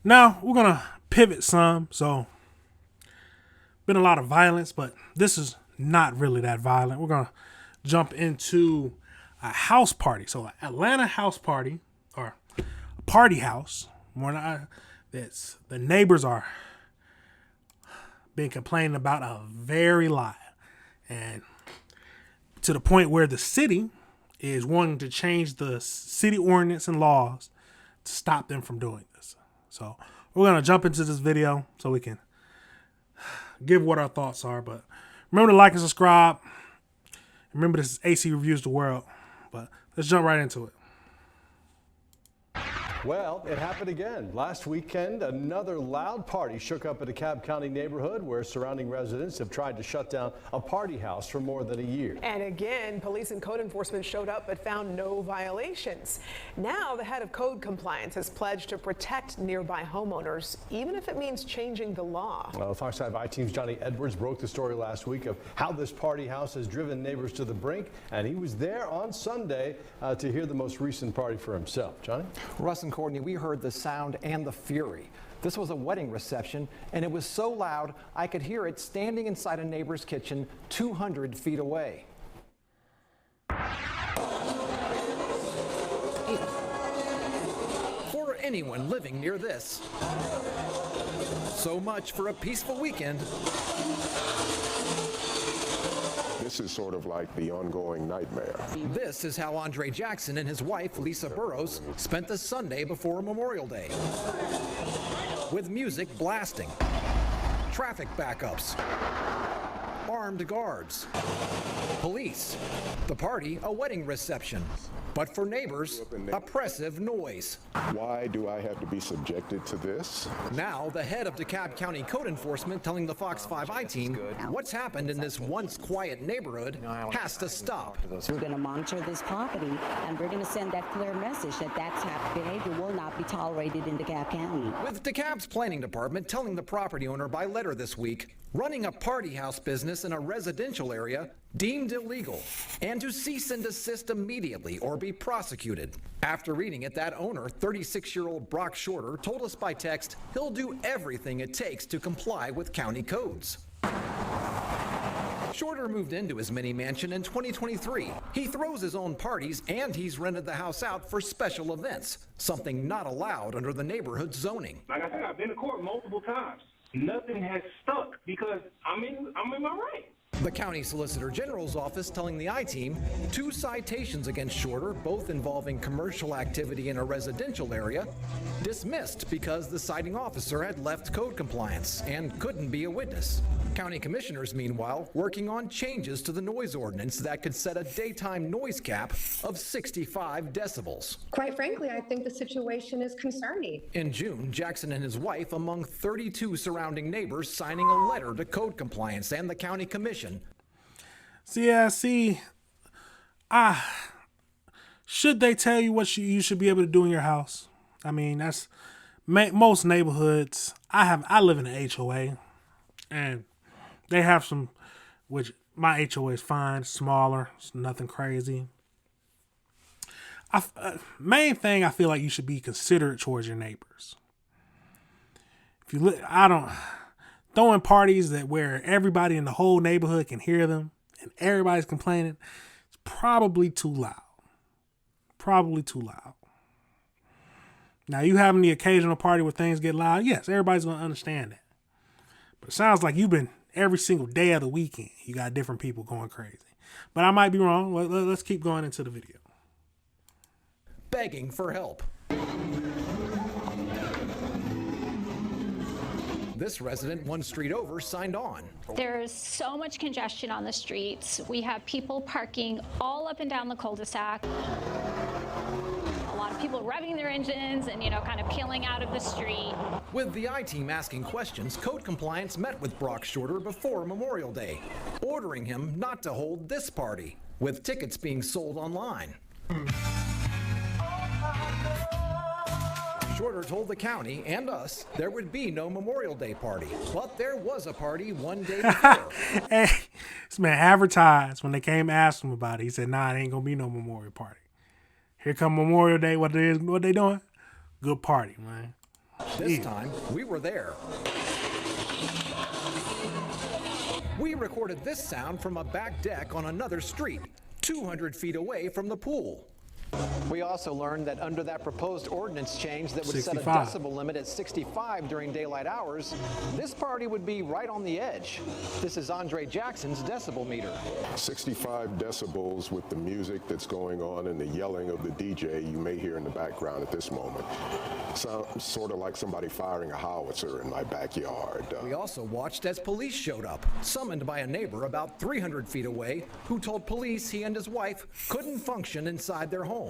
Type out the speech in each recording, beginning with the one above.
Now we're gonna pivot some. So, been a lot of violence, but this is not really that violent. We're gonna jump into a house party. So, an Atlanta house party or a party house. That's the neighbors are been complaining about a very lot, and to the point where the city is wanting to change the city ordinance and laws to stop them from doing this. So we're going to jump into this video so we can give what our thoughts are. But remember to like and subscribe. Remember, this is AC Reviews the World. But let's jump right into it. Well, it happened again. Last weekend, another loud party shook up a DeKalb County neighborhood where surrounding residents have tried to shut down a party house for more than a year. And again, police and code enforcement showed up but found no violations. Now, the head of code compliance has pledged to protect nearby homeowners, even if it means changing the law. Well, Fox 5 I-Team's Johnny Edwards broke the story last week of how this party house has driven neighbors to the brink, and he was there on Sunday to hear the most recent party for himself. Johnny? Russ and Courtney, we heard the sound and the fury. This was a wedding reception, and it was so loud I could hear it standing inside a neighbor's kitchen 200 feet away. For anyone living near this, so much for a peaceful weekend. This is sort of like the ongoing nightmare. This is how Andre Jackson and his wife, Lisa Burrows, spent the Sunday before Memorial Day. With music blasting, traffic backups, armed guards, police, the party a wedding reception. But for neighbors, oppressive noise. Why do I have to be subjected to this? Now, the head of DeKalb County Code Enforcement telling the Fox 5 I-Team what's happened in this once quiet neighborhood has to stop. We're going to monitor this property, and we're going to send that clear message that type of behavior will not be tolerated in DeKalb County. With DeKalb's planning department telling the property owner by letter this week, running a party house business in a residential area deemed illegal, and to cease and desist immediately or be prosecuted. After reading it, that owner, 36-year-old Brock Shorter, told us by text he'll do everything it takes to comply with county codes. Shorter moved into his mini mansion in 2023. He throws his own parties, and he's rented the house out for special events, something not allowed under the neighborhood zoning. Like I said, I've been to court multiple times. Nothing has stuck because I'm in my right. The County Solicitor General's office telling the I-Team 2 citations against Shorter, both involving commercial activity in a residential area, dismissed because the citing officer had left code compliance and couldn't be a witness. County commissioners, meanwhile, working on changes to the noise ordinance that could set a daytime noise cap of 65 decibels. Quite frankly, I think the situation is concerning. In June, Jackson and his wife, among 32 surrounding neighbors, signing a letter to code compliance and the county commission. Should they tell you what you should be able to do in your house? I mean, that's most neighborhoods. I live in an HOA, and they have some, which my HOA is fine, smaller, it's nothing crazy. Main thing, I feel like you should be considerate towards your neighbors. If you throwing parties where everybody in the whole neighborhood can hear them and everybody's complaining, it's probably too loud. Now, you having the occasional party where things get loud, yes, everybody's going to understand that. But it sounds like you've been every single day of the weekend, you got different people going crazy. But I might be wrong. Let's keep going into the video. Begging for help. This resident 1 street over signed on. There's so much congestion on the streets. We have people parking all up and down the cul-de-sac. A lot of people revving their engines and, kind of peeling out of the street. With the I-Team asking questions, code compliance met with Brock Shorter before Memorial Day, ordering him not to hold this party, with tickets being sold online. Shorter told the county and us there would be no Memorial Day party, but there was a party one day before. Hey, this man advertised when they came ask him about it. He said, "Nah, it ain't gonna be no memorial party. Here come Memorial Day. What they doing? Good party, man." This time, we were there. We recorded this sound from a back deck on another street, 200 feet away from the pool. We also learned that under that proposed ordinance change that would 65. set a decibel limit at 65 during daylight hours, this party would be right on the edge. This is Andre Jackson's decibel meter. 65 decibels with the music that's going on and the yelling of the DJ you may hear in the background at this moment. Sounds sort of like somebody firing a howitzer in my backyard. We also watched as police showed up, summoned by a neighbor about 300 feet away who told police he and his wife couldn't function inside their home.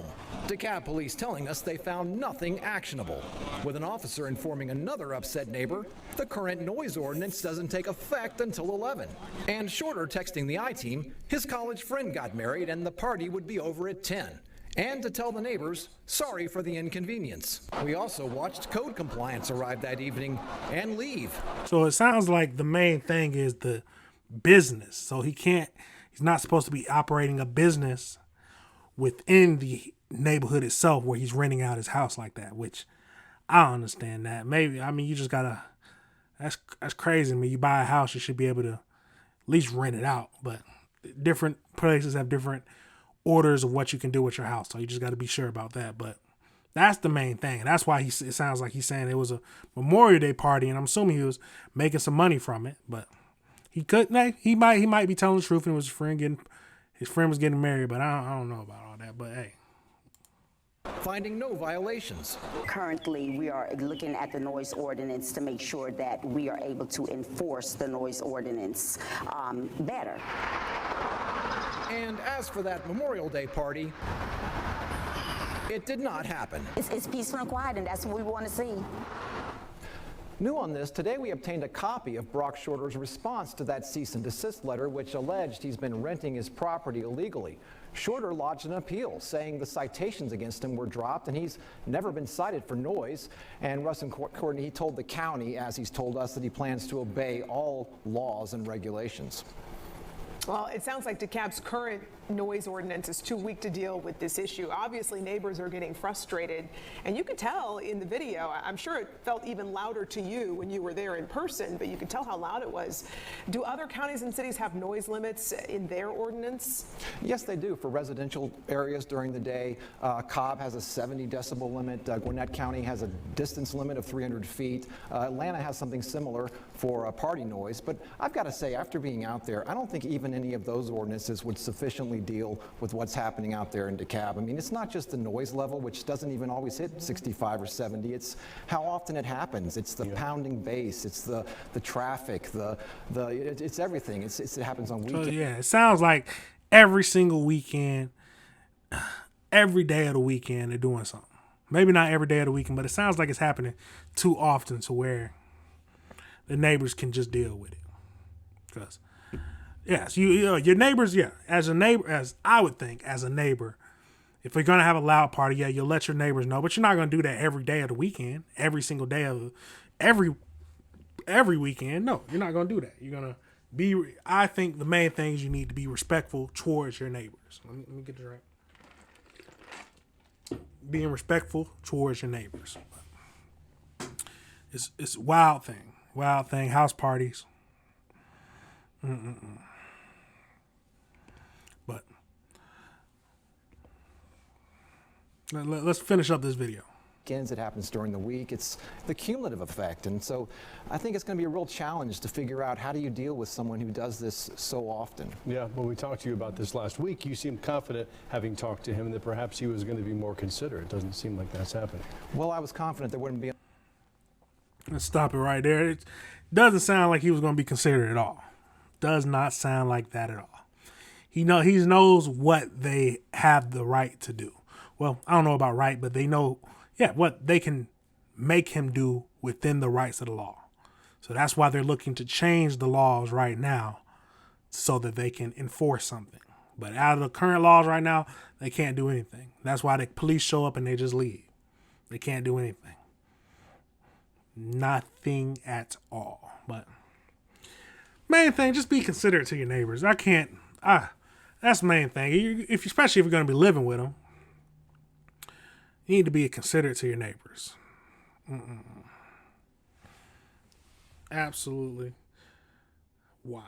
DeKalb police telling us they found nothing actionable, with an officer informing another upset neighbor the current noise ordinance doesn't take effect until 11. And Shorter texting the I-Team his college friend got married and the party would be over at 10. And to tell the neighbors, sorry for the inconvenience. We also watched code compliance arrive that evening and leave. So it sounds like the main thing is the business. So he's not supposed to be operating a business within the neighborhood itself where he's renting out his house like that, which I don't understand that. Maybe, I mean, you just gotta, that's crazy to me. You buy a house, you should be able to at least rent it out, but different places have different orders of what you can do with your house. So you just got to be sure about that. But that's the main thing. And that's why it sounds like he's saying it was a Memorial Day party, and I'm assuming he was making some money from it, but he might be telling the truth, and it was his friend was getting married, but I don't know about all that. But hey, finding no violations. Currently, we are looking at the noise ordinance to make sure that we are able to enforce the noise ordinance better. And as for that Memorial Day party, it did not happen. It's peaceful and quiet, and that's what we want to see. New on this, today we obtained a copy of Brock Shorter's response to that cease and desist letter, which alleged he's been renting his property illegally. Shorter lodged an appeal saying the citations against him were dropped and he's never been cited for noise. And Russ and Courtney, he told the county, as he's told us, that he plans to obey all laws and regulations. Well, it sounds like DeKalb's current noise ordinance is too weak to deal with this issue. Obviously, neighbors are getting frustrated, and you could tell in the video. I'm sure it felt even louder to you when you were there in person, but you could tell how loud it was. Do other counties and cities have noise limits in their ordinance? Yes, they do for residential areas during the day. Cobb has a 70 decibel limit. Gwinnett County has a distance limit of 300 feet. Atlanta has something similar for party noise. But I've got to say, after being out there, I don't think even any of those ordinances would sufficiently deal with what's happening out there in DeKalb. I mean, it's not just the noise level, which doesn't even always hit 65 or 70. It's how often it happens. It's the pounding bass. It's the traffic. It's everything. It happens on weekends. So yeah, it sounds like every single weekend, every day of the weekend, they're doing something. Maybe not every day of the weekend, but it sounds like it's happening too often to where the neighbors can just deal with it. Because yes, your neighbors, as I would think, as a neighbor, if you're going to have a loud party, you'll let your neighbors know, but you're not going to do that every day of the weekend, every single day of every weekend. No, you're not going to do that. You're going to I think the main thing is you need to be respectful towards your neighbors. Let me get this right. Being respectful towards your neighbors. It's a wild thing, house parties. But let's finish up this video. It happens during the week. It's the cumulative effect. And so I think it's going to be a real challenge to figure out how do you deal with someone who does this so often. Yeah, when we talked to you about this last week, you seemed confident, having talked to him, that perhaps he was going to be more considerate. It doesn't seem like that's happening. Well, I was confident there wouldn't be. Let's stop it right there. It doesn't sound like he was going to be considerate at all. Does not sound like that at all. He knows what they have the right to do. Well, I don't know about right, but they know what they can make him do within the rights of the law. So that's why they're looking to change the laws right now so that they can enforce something. But out of the current laws right now, they can't do anything. That's why the police show up and they just leave. They can't do anything. Nothing at all. But main thing, just be considerate to your neighbors. That's the main thing. Especially if you're going to be living with them, you need to be considerate to your neighbors. Absolutely wild.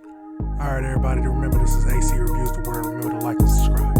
All right, everybody, remember this is AC Reviews the Word. Remember to like and subscribe.